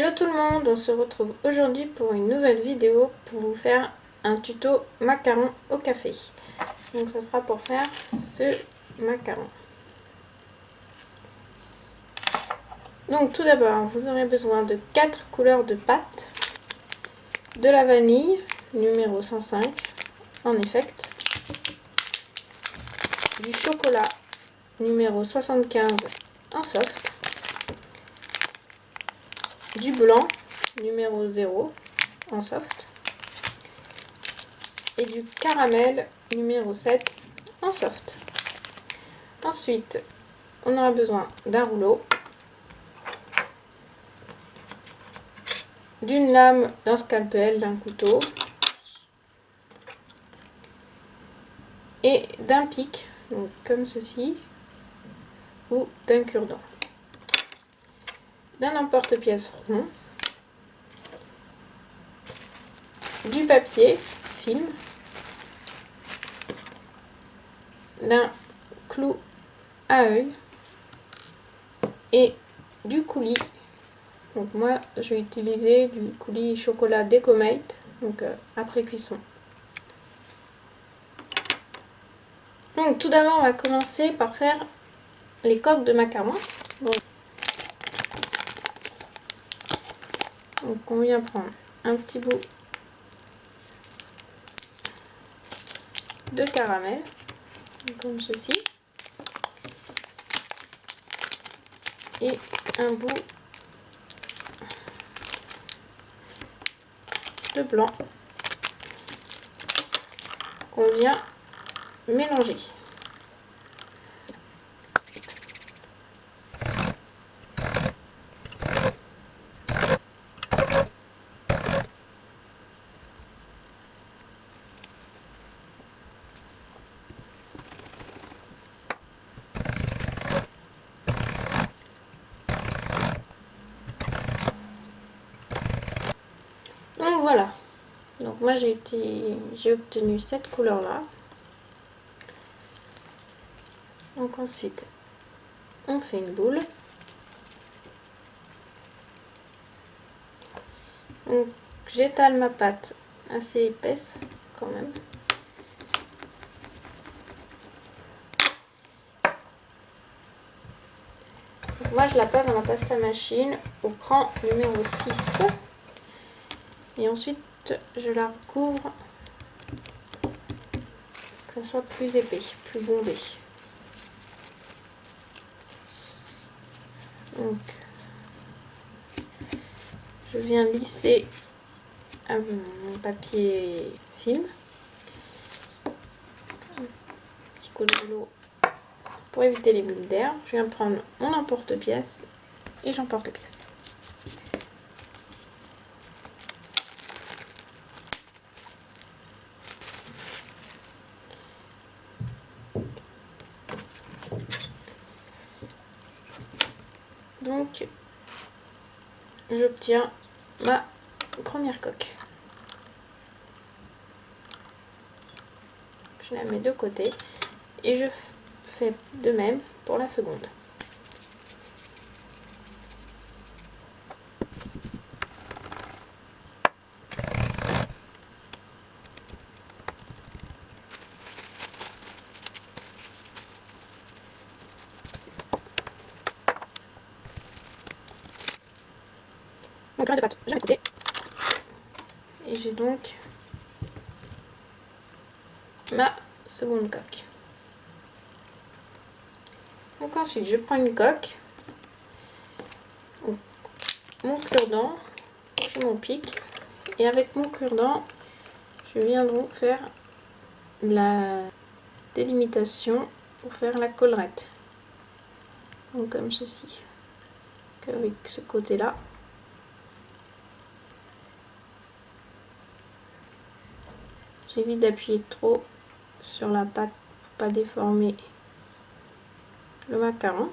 Hello tout le monde, on se retrouve aujourd'hui pour une nouvelle vidéo pour vous faire un tuto macaron au café. Donc ça sera pour faire ce macaron. Donc tout d'abord, vous aurez besoin de 4 couleurs de pâte, de la vanille numéro 105 en effect, du chocolat numéro 75 en soft, du blanc numéro 0 en soft et du caramel numéro 7 en soft. Ensuite, on aura besoin d'un rouleau, d'une lame, d'un scalpel, d'un couteau et d'un pic, donc comme ceci, ou d'un cure-dent, d'un emporte-pièce rond, du papier film, d'un clou à œil et du coulis. Donc moi je vais utiliser du coulis chocolat Decomate, donc après cuisson. Donc tout d'abord on va commencer par faire les coques de macaron. Donc on vient prendre un petit bout de caramel, comme ceci, et un bout de blanc qu'on vient mélanger. Donc voilà, donc moi j'ai obtenu cette couleur là. Donc ensuite on fait une boule. Donc j'étale ma pâte assez épaisse quand même. Donc moi je la passe dans la pasta machine au cran numéro 6. Et ensuite je la recouvre que ça soit plus épais, plus bombé. Donc je viens lisser mon papier film. Un petit coup de rouleau pour éviter les bulles d'air. Je viens prendre mon emporte-pièce et j'emporte-pièce. Donc j'obtiens ma première coque. Je la mets de côté et je fais de même pour la seconde. Donc là de pâte, je mets de côté. Et j'ai donc ma seconde coque. Donc ensuite je prends une coque, mon cure-dent, mon pic, et avec mon cure-dent je viens donc faire la délimitation pour faire la collerette. Donc comme ceci, avec ce côté là. J'évite d'appuyer trop sur la pâte pour pas déformer le macaron.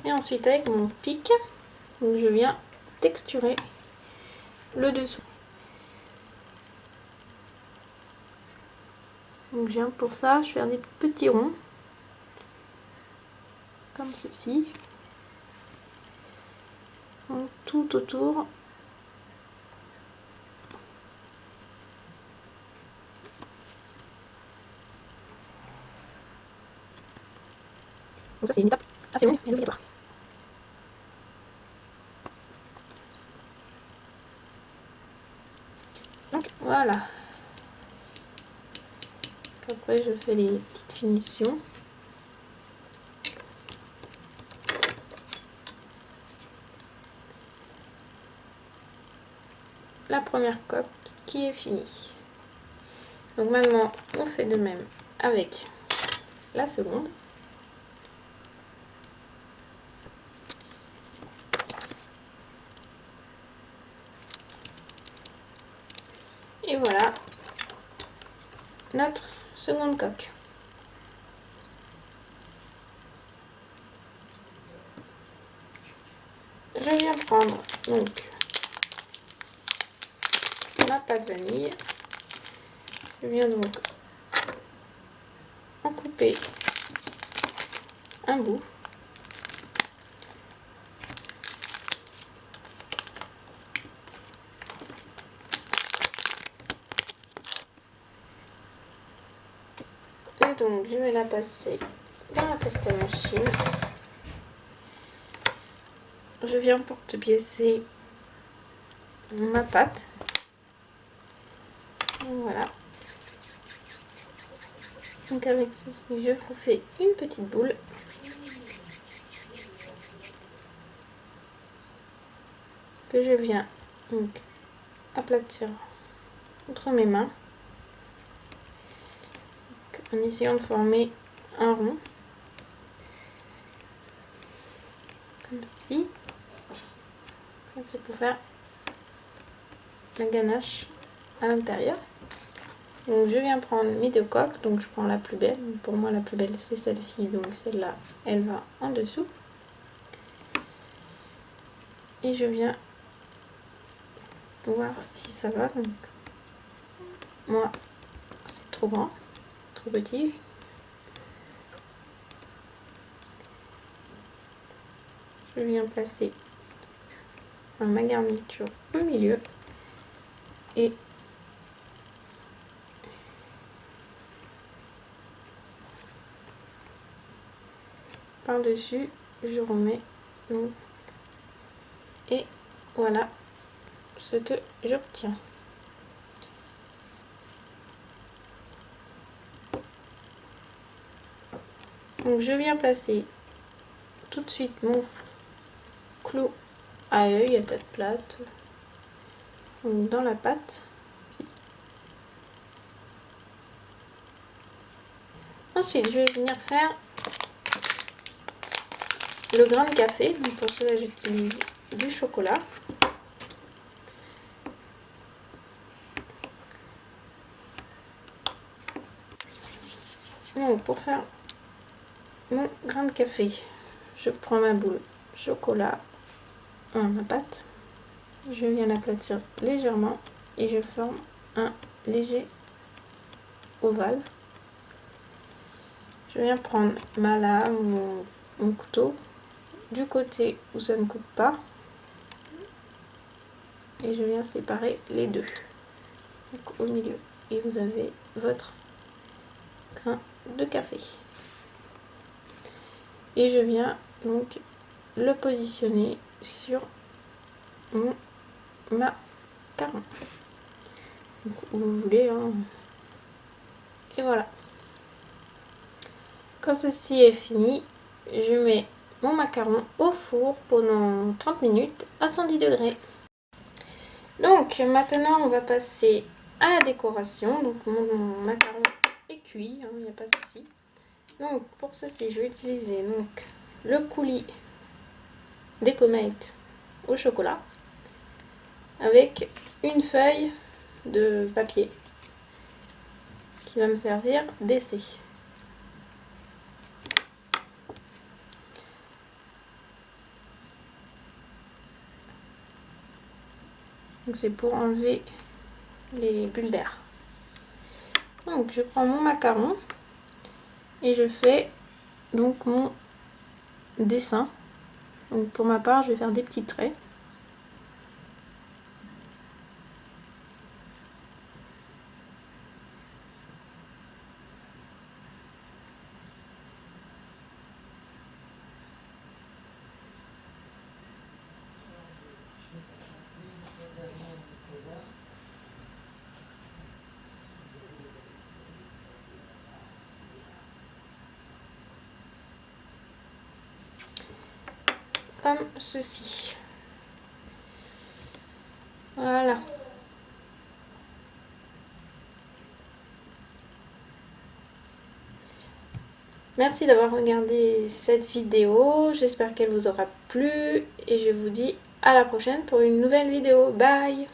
Et ensuite avec mon pic, je viens texturer le dessous. Donc pour ça, je vais faire des petits ronds. Comme ceci. Donc, tout autour. Donc ça c'est une étape assez longue mais obligatoire. Donc voilà. Après je fais les petites finitions. La première coque qui est finie. Donc maintenant on fait de même avec la seconde. Et voilà notre seconde coque. Je viens prendre donc ma pâte vanille. Je viens donc en couper un bout. Et donc je vais la passer dans la pasta machine. Je viens pour te biaiser ma pâte. Voilà. Donc avec ceci, je refais une petite boule. Que je viens donc aplatir entre mes mains. Donc, en essayant de former un rond. Comme ceci. Ça c'est pour faire la ganache à l'intérieur. Donc je viens prendre mes deux coques, donc je prends la plus belle. Pour moi la plus belle c'est celle-ci, donc celle-là elle va en dessous. Et je viens voir si ça va. Donc moi c'est trop grand, trop petit. Je viens placer ma garniture au milieu et par-dessus je remets donc, et voilà ce que j'obtiens. Donc je viens placer tout de suite mon clou à œil à tête plate donc dans la pâte. Ensuite je vais venir faire le grain de café. Donc pour cela j'utilise du chocolat. Donc pour faire mon grain de café, je prends ma boule chocolat en ma pâte. Je viens l'aplatir légèrement et je forme un léger ovale. Je viens prendre ma lame ou mon couteau du côté où ça ne coupe pas et je viens séparer les deux. Donc au milieu et vous avez votre grain de café. Et je viens donc le positionner sur mon macaron. Donc, où vous voulez. Hein. Et voilà. Quand ceci est fini, je mets mon macaron au four pendant 30 minutes à 110 degrés. Donc maintenant on va passer à la décoration. Donc mon macaron est cuit, il n'y a pas de souci. Donc pour ceci je vais utiliser donc le coulis d'Ecomate au chocolat avec une feuille de papier qui va me servir d'essai. Donc c'est pour enlever les bulles d'air. Donc je prends mon macaron et je fais donc mon dessin. Donc pour ma part, je vais faire des petits traits. Comme ceci. Voilà. Merci d'avoir regardé cette vidéo. J'espère qu'elle vous aura plu. Et je vous dis à la prochaine pour une nouvelle vidéo. Bye!